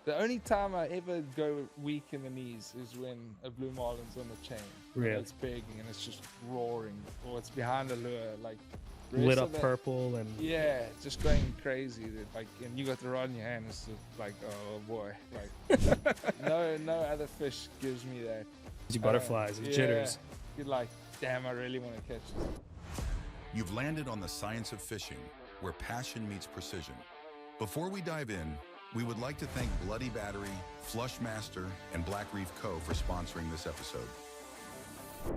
The only time I ever go weak in the knees is when a blue marlin's on the chain. Really? It's big and it's just roaring, or it's behind a lure, like Lit up purple and yeah, just going crazy. Like, and you got the rod in your hand. It's just like, oh boy, like no other fish gives me that. Butterflies and jitters. You're like, damn, I really want to catch this. You've landed on the science of fishing, where passion meets precision. Before we dive in, we would like to thank Bloody Battery, Flush Master, and Black Reef Co. for sponsoring this episode.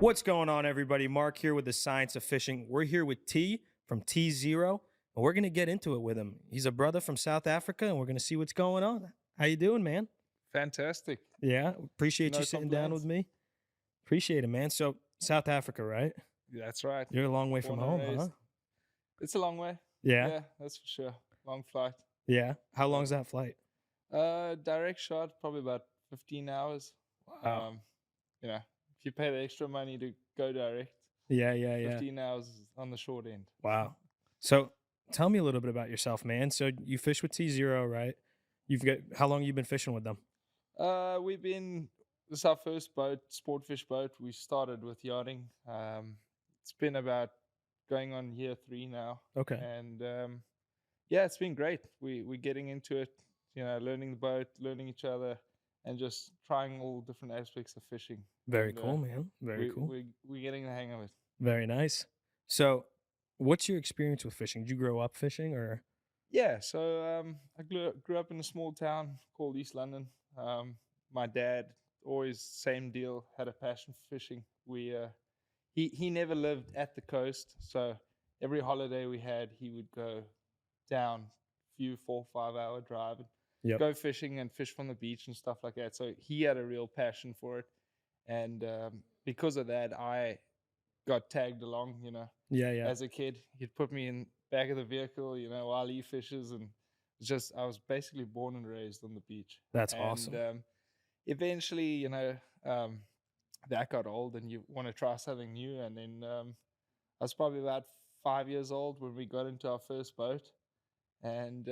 What's going on, everybody? Mark here with the Science of Fishing. We're here with T from T0, and we're going to get into it with him. He's a brother from South Africa, and we're going to see what's going on. How you doing, man? Fantastic. Yeah, appreciate you sitting down with me. Appreciate it, man. So, South Africa, right? That's right. You're a long way from home, huh? It's a long way. Yeah, that's for sure. Long flight. Yeah. How long's that flight? Direct shot, probably about 15 hours. Wow. You know, if you pay the extra money to go direct, yeah. 15 hours on the short end. Wow. So tell me a little bit about yourself, man. So you fish with T0, right? How long you been fishing with them? This is our first boat, sport fish boat. We started with yachting. It's been about going on year 3 now. Okay. And yeah, it's been great. We're getting into it, learning the boat, learning each other, and just trying all different aspects of fishing. Very cool, man. Very cool. We're getting the hang of it. Very nice. So what's your experience with fishing? Did you grow up fishing or? Yeah, so I grew up in a small town called East London. My dad, always same deal, had a passion for fishing. He never lived at the coast, so every holiday we had, he would go down a few 4 or 5 hour drive and go fishing and fish from the beach and stuff like that. So he had a real passion for it, and because of that, I got tagged along. As a kid, he'd put me in back of the vehicle, while he fishes, and I was basically born and raised on the beach. That's awesome. Eventually, that got old, and you want to try something new. And then I was probably about 5 years old when we got into our first boat, and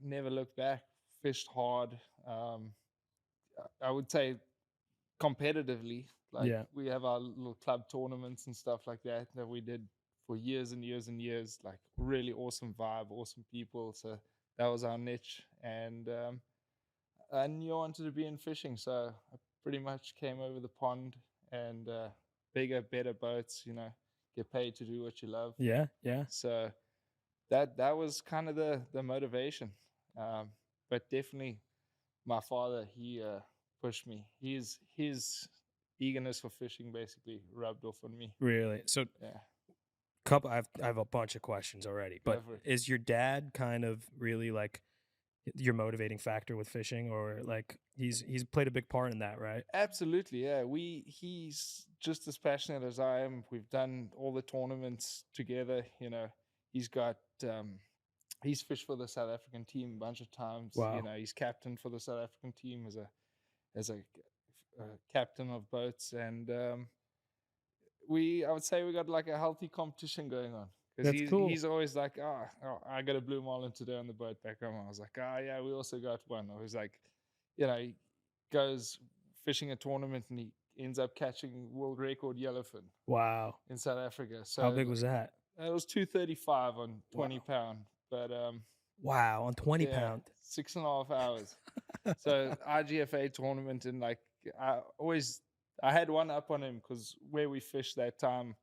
never looked back. Fished hard. I would say competitively. We have our little club tournaments and stuff like that we did for years and years and years. Like, really awesome vibe, awesome people. So that was our niche, and I knew I wanted to be in fishing, so I pretty much came over the pond, and bigger, better boats. Get paid to do what you love. Yeah. So that was kind of the motivation. But definitely, my father, he pushed me. His eagerness for fishing basically rubbed off on me. Really? So yeah. I have a bunch of questions already, but is your dad kind of really like your motivating factor with fishing, or like he's played a big part in that, right? Absolutely, yeah. He's just as passionate as I am. We've done all the tournaments together. He's got he's fished for the South African team a bunch of times. Wow. He's captain for the South African team as a captain of boats, and I would say we got like a healthy competition going on. That's cool. He's always like, I got a blue marlin today on the boat back home. I was like, yeah, we also got one. I was like, he goes fishing a tournament and he ends up catching world record yellowfin. Wow. In South Africa. So how big was that? It was 235 on 20 pound, but wow, on 20 pound, 6.5 hours. So IGFA tournament, and like I had one up on him because where we fished that time,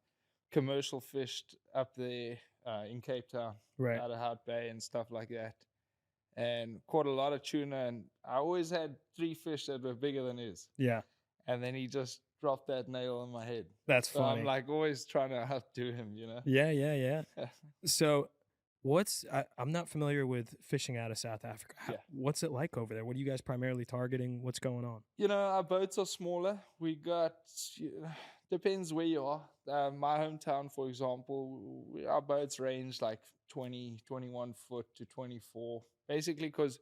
commercial fished up there in Cape Town, right, out of Hout Bay and stuff like that, and caught a lot of tuna. And I always had 3 fish that were bigger than his. Yeah. And then he just dropped that nail on my head. That's so funny. I'm like always trying to outdo him, Yeah. So I'm not familiar with fishing out of South Africa. What's it like over there? What are you guys primarily targeting? What's going on? Our boats are smaller. We got, depends where you are. My hometown, for example, our boats range like 20, 21 foot to 24. Basically because,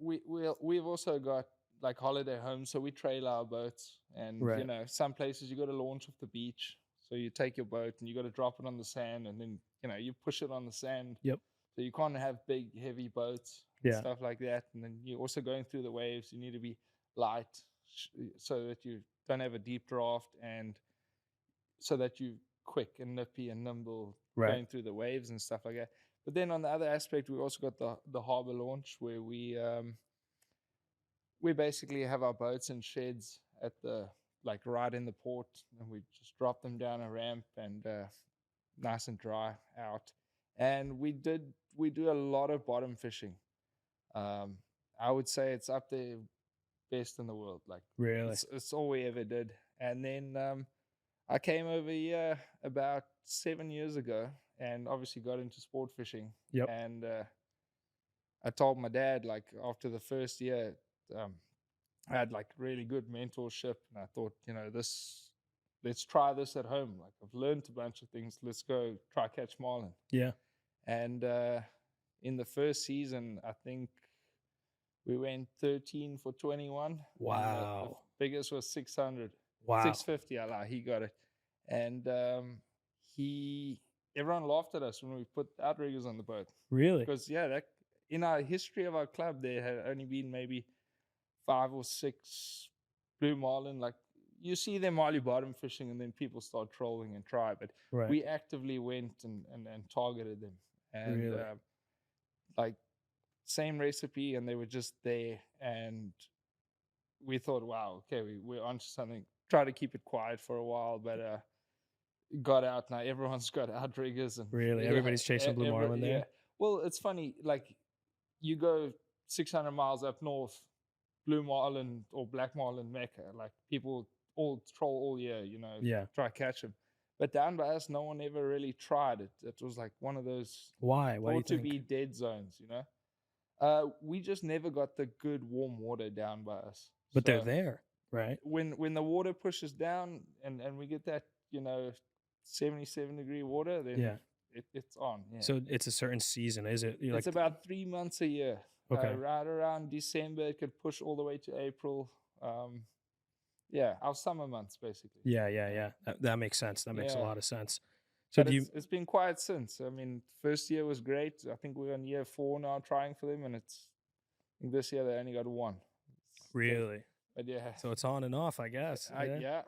we've also got like holiday homes, so we trail our boats. And, some places you got to launch off the beach. So you take your boat and you got to drop it on the sand, and then, you push it on the sand. Yep. So you can't have big, heavy boats. Yeah. stuff like that. And then you're also going through the waves. You need to be light so that you don't have a deep draft, and so that you quick and nippy and nimble Right. going through the waves and stuff like that. But then on the other aspect, we also got the harbor launch, where we basically have our boats and sheds at the like right in the port, and we just drop them down a ramp and nice and dry out. And we do a lot of bottom fishing. I would say it's up there best in the world. Like Really? it's all we ever did. And then I came over here about 7 years ago, and obviously got into sport fishing. Yep. And I told my dad, like, after the first year, I had like really good mentorship, and I thought, let's try this at home. Like, I've learned a bunch of things. Let's go try catch marlin. Yeah. And in the first season, I think we went 13 for 21. Wow. The biggest was 600. Wow. 650, I lie. He got it. And everyone laughed at us when we put outriggers on the boat. Really? Because, that in our history of our club, there had only been maybe 5 or 6 blue marlin. Like, you see them while you're bottom fishing, and then people start trolling and try. But Right. we actively went and targeted them. And Really? like, same recipe, and they were just there. And we thought, wow, okay, we're onto something. Try to keep it quiet for a while, but got out. Now everyone's got outriggers. And Really? Everybody's chasing blue marlin there? Yeah. Well, it's funny. Like, you go 600 miles up north, blue marlin or black marlin mecca. Like, people all troll all year, Yeah. try to catch them. But down by us, no one ever really tried it. It was like one of those Why? Why do you thought to think? be dead zones, We just never got the good warm water down by us. But they're So there, right? when the water pushes down and we get that, 77-degree water, then Yeah. it's on. Yeah. So it's a certain season, is it? It's about 3 months a year. Okay. Right around December, it could push all the way to April. Our summer months, basically. Yeah. That makes sense. That makes a Yeah. lot of sense. So But do you? it's been quiet since. I mean, first year was great. I think we're on year 4 now trying for them, and I think this year they only got 1. Really? But yeah. So it's on and off, I guess. Yeah.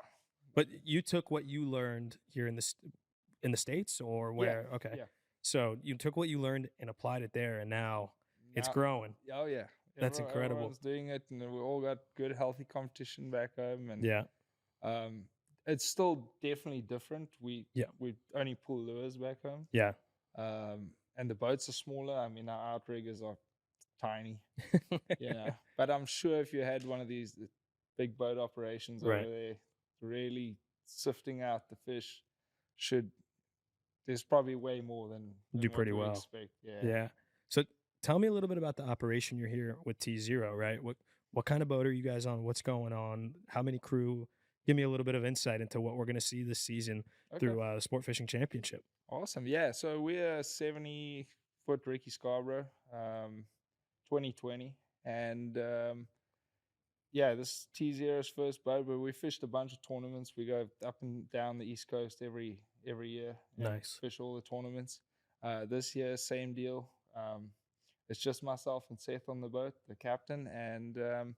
But you took what you learned here in the States, or where? Okay. Yeah. So you took what you learned and applied it there, and now it's Now- growing. Oh yeah. That's incredible. Everyone's doing it, and we all got good, healthy competition back home. And Yeah. it's still definitely different. We Yeah. only pull lures back home. Yeah. And the boats are smaller. I mean, our outriggers are tiny. But I'm sure if you had one of these big boat operations Right. over there, really sifting out the fish, there's probably way more than Do what pretty we well. expect. Yeah. So tell me a little bit about the operation you're here with T0, right? What kind of boat are you guys on? What's going on? How many crew? Give me a little bit of insight into what we're going to see this season Okay. through the Sport Fishing Championship. Awesome. Yeah. So we're 70-foot Ricky Scarborough, 2020. And this T0's first boat, but we fished a bunch of tournaments. We go up and down the East Coast every year. and Nice. Fish all the tournaments. This year, same deal. It's just myself and Seth on the boat, the captain, and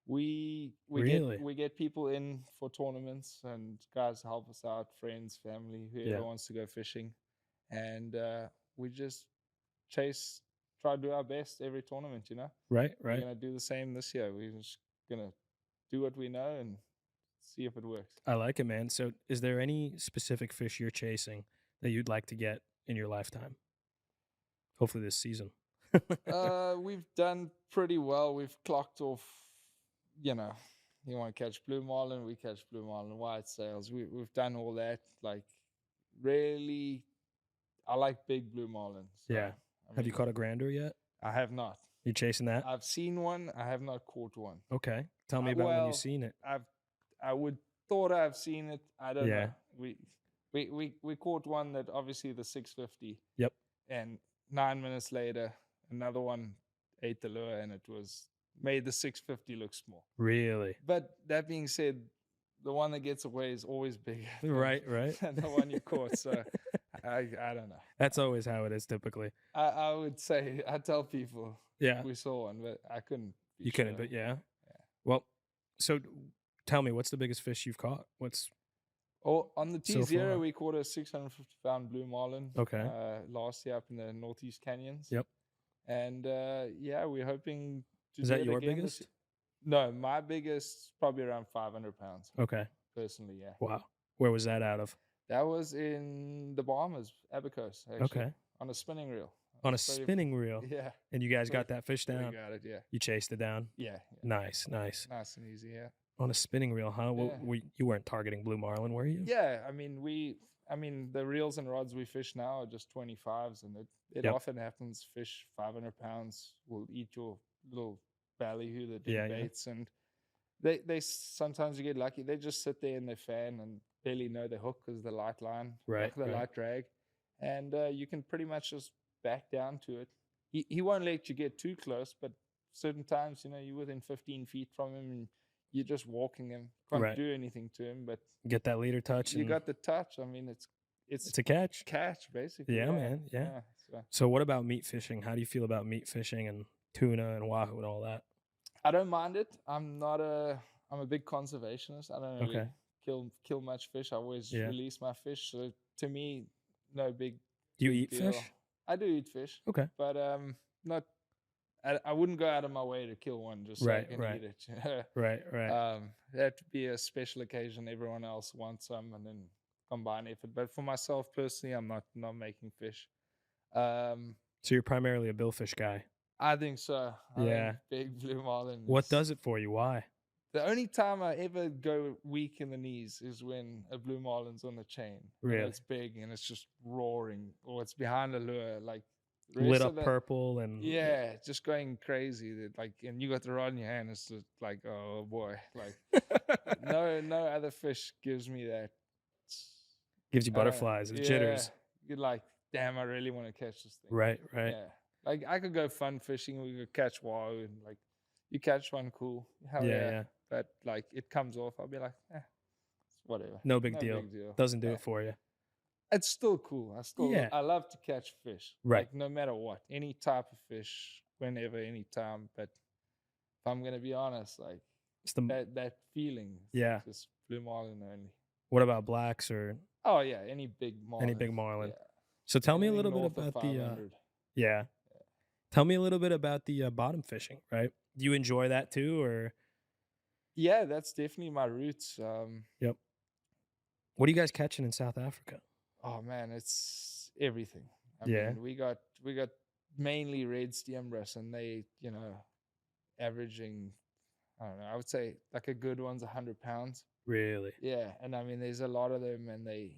we Really? get people in for tournaments, and guys help us out, friends, family, whoever Yeah. wants to go fishing, and we just try to do our best every tournament. Right. We're gonna do the same this year. We're just gonna do what we know and see if it works. I like it, man. So is there any specific fish you're chasing that you'd like to get in your lifetime? Hopefully this season. We've done pretty well. We've clocked off, you want to catch blue marlin, we catch blue marlin, white sails. We've done all that. Like, really, I like big blue marlins. Yeah. Have you caught a grander yet? I have not. You chasing that? I've seen one. I have not caught one. Okay. Tell me about when well, you've seen it. I would thought I've seen it. I don't Yeah. know. We caught one that obviously the 650. Yep. And 9 minutes later, another one ate the lure, and it made the 650 look small. Really? But that being said, the one that gets away is always bigger. Right. Than the one you caught. So I don't know. That's always how it is typically. I would say I tell people Yeah. we saw one, but I couldn't. Be You couldn't, sure. but yeah. Well, so tell me, what's the biggest fish you've caught? What's Oh, on the So T0, far. we caught a 650-pound blue marlin. Okay. Last year up in the Northeast Canyons. Yep. And yeah, we're hoping to Is do that it your again biggest? No, my biggest probably around 500 pounds. Okay. Personally, yeah. Wow. Where was that out of? That was in the Bahamas, Abacos, actually. Okay. On a spinning reel. On a It's very- spinning reel. Yeah. And you guys got that fish We down? got it, yeah. You chased it down? Yeah. Nice, nice. Nice and easy, yeah. On a spinning reel, huh? Well, Yeah. you weren't targeting blue marlin, were you? Yeah, I mean, the reels and rods we fish now are just 25s, and it Yep. often happens. Fish 500 pounds will eat your little ballyhoo, the Yeah, dead yeah. baits, and they sometimes you get lucky. They just sit there in their fan and barely know the hook because the light line, Right, the right. light drag, and you can pretty much just back down to it. He won't let you get too close, but certain times, you're within 15 feet from him and you're just walking him. Can't Right. do anything to him, but Get that leader touch. you and got the touch. I mean, it's it's a catch. catch basically. Yeah, man, yeah. So So what about meat fishing? How do you feel about meat fishing and tuna and wahoo and all that? I don't mind it. I'm a big conservationist. I don't really Okay. kill much fish. I always Yeah. release my fish. So to me, no big. Do you big eat deal. fish? I do eat fish. Okay. But not. I wouldn't go out of my way to kill one just so I Right, can right. eat it. Right, right. That'd be a special occasion. Everyone else wants some, and then combine effort. But for myself personally, I'm not making fish. So you're primarily a billfish guy. I think so. I think Yeah. big blue marlin. What is- does it for you? Why? The only time I ever go weak in the knees is when a blue marlin's on the chain. And Really? it's big and it's just roaring, or it's behind a lure, like the Lit rest up of the- purple and Yeah, just going crazy. Like, and you got the rod in your hand. It's just like, oh boy, like no other fish gives me that. Gives you I don't know. butterflies and jitters. You're like, damn, I really want to catch this thing. Right, right. Yeah. Like I could go fun fishing. We could catch wahoo and like you catch one, cool. Hell Yeah, yeah. But like it comes off, I'll be like, it's whatever. No big deal. Doesn't do Yeah. it for you. It's still cool. Yeah. I love to catch fish. Right. Like no matter what, any type of fish, whenever, anytime. But if I'm gonna be honest, like It's the that feeling, Yeah. just blue marlin only. What about blacks or Oh yeah, any big marlin. big marlin. Yeah. so tell me a Anything little bit north of about the 500. yeah. Tell me a little bit about the bottom fishing, right? Do you enjoy that too or Yeah, that's definitely my roots. what are you guys catching in South Africa? Oh man, it's everything. I Yeah. mean, we got mainly red stiambras, and they, averaging, I don't know, I would say like a good one's 100 pounds. Really? Yeah, and I mean, there's a lot of them, and they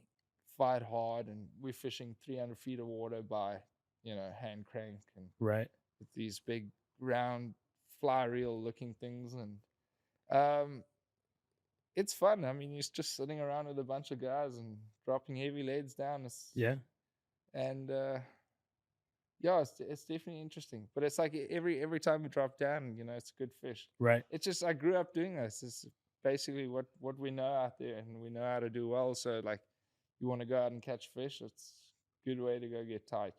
fight hard, and we're fishing 300 feet of water by, hand crank and Right. with these big round fly reel looking things, and it's fun. I mean, you're just sitting around with a bunch of guys and dropping heavy leads down. Yeah. And yeah, it's definitely interesting. But it's like every time we drop down, it's a good fish. Right. It's just I grew up doing this. It's basically what we know out there, and we know how to do well. So like, you want to go out and catch fish, it's a good way to go get tight.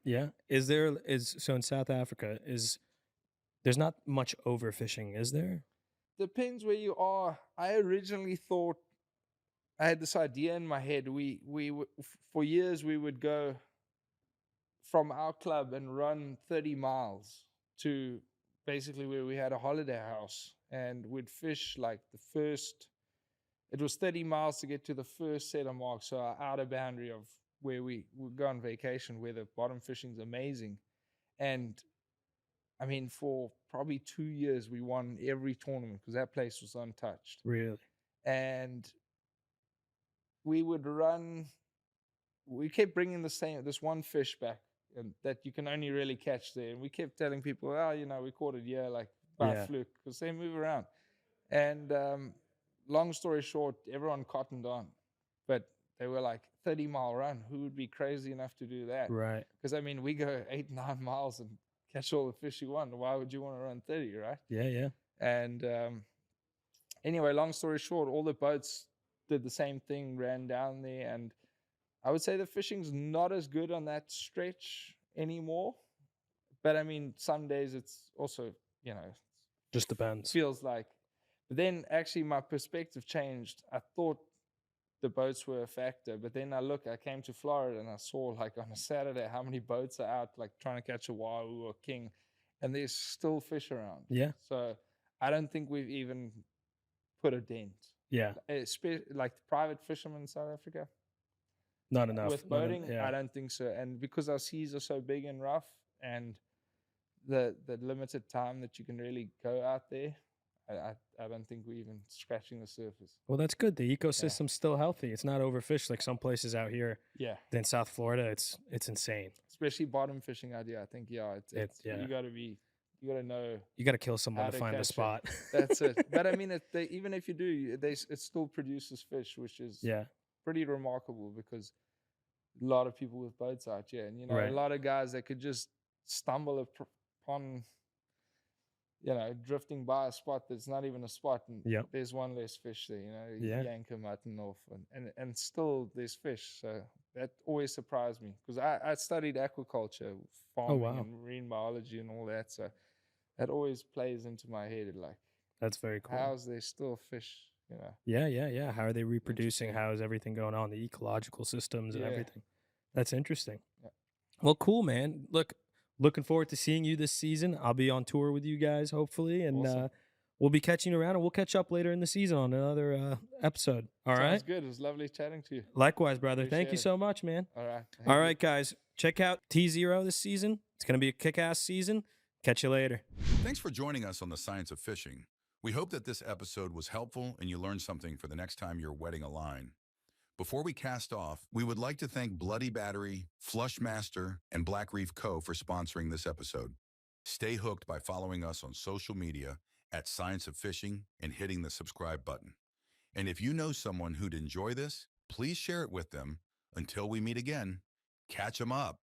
Yeah. So in South Africa there's not much overfishing, is there? Depends where you are. I originally thought I had this idea in my head. For years we would go from our club and run 30 miles to basically where we had a holiday house, and we'd fish like it was 30 miles to get to the first set of marks, so our outer boundary of where we would go on vacation, where the bottom fishing's amazing. And I mean, for probably 2 years, we won every tournament because that place was untouched. Really? And we kept bringing this one fish back, and that you can only really catch there. And we kept telling people, we caught it here, like by Yeah. fluke, because they move around. And long story short, everyone cottoned on. But they were like, 30-mile run. Who would be crazy enough to do that? Right. Because, I mean, we go 8-9 miles and catch all the fish you want. Why would you want to run 30, right? Yeah, yeah. And anyway, long story short, all the boats did the same thing, ran down there. And I would say the fishing's not as good on that stretch anymore. But I mean, some days it's also, Just depends. feels like. But then actually my perspective changed. I thought the boats were a factor, but then I came to Florida and I saw like on a Saturday how many boats are out like trying to catch a wahoo or king, and there's still fish around. Yeah. So I don't think we've even put a dent. Yeah. Like private fishermen in South Africa. Not enough. With boating, yeah. I don't think so. And because our seas are so big and rough, and the limited time that you can really go out there, I don't think we're even scratching the surface. Well, that's good. The ecosystem's still healthy. It's not overfished like some places out here. Yeah. In South Florida, it's insane. Especially bottom fishing out here. I think it's yeah. you gotta know. You gotta kill someone to find the spot. That's it. But I mean, even if you do, it still produces fish, which is pretty remarkable because a lot of people with boats out here, and Right. a lot of guys that could just stumble upon, drifting by a spot that's not even a spot, and there's one less fish there. You yank a mutton off, and still there's fish. So that always surprised me because I studied aquaculture, farming, and marine biology, and all that. So that always plays into my head, like, that's very cool. How's there still fish? Yeah. How are they reproducing? How is everything going on? The ecological systems and everything. That's interesting. Yeah. Well, cool, man. Looking forward to seeing you this season. I'll be on tour with you guys, hopefully, and Awesome. We'll be catching around, and we'll catch up later in the season on another episode. All right. Sounds good. It was lovely chatting to you. Likewise, brother. Appreciate Thank you it. so much, man. All right. All right, guys. Check out T0 this season. It's going to be a kick-ass season. Catch you later. Thanks for joining us on the Science of Fishing. We hope that this episode was helpful and you learned something for the next time you're wetting a line. Before we cast off, we would like to thank Bloody Battery, Flush Master, and Black Reef Co. for sponsoring this episode. Stay hooked by following us on social media at Science of Fishing and hitting the subscribe button. And if you know someone who'd enjoy this, please share it with them. Until we meet again, catch 'em up.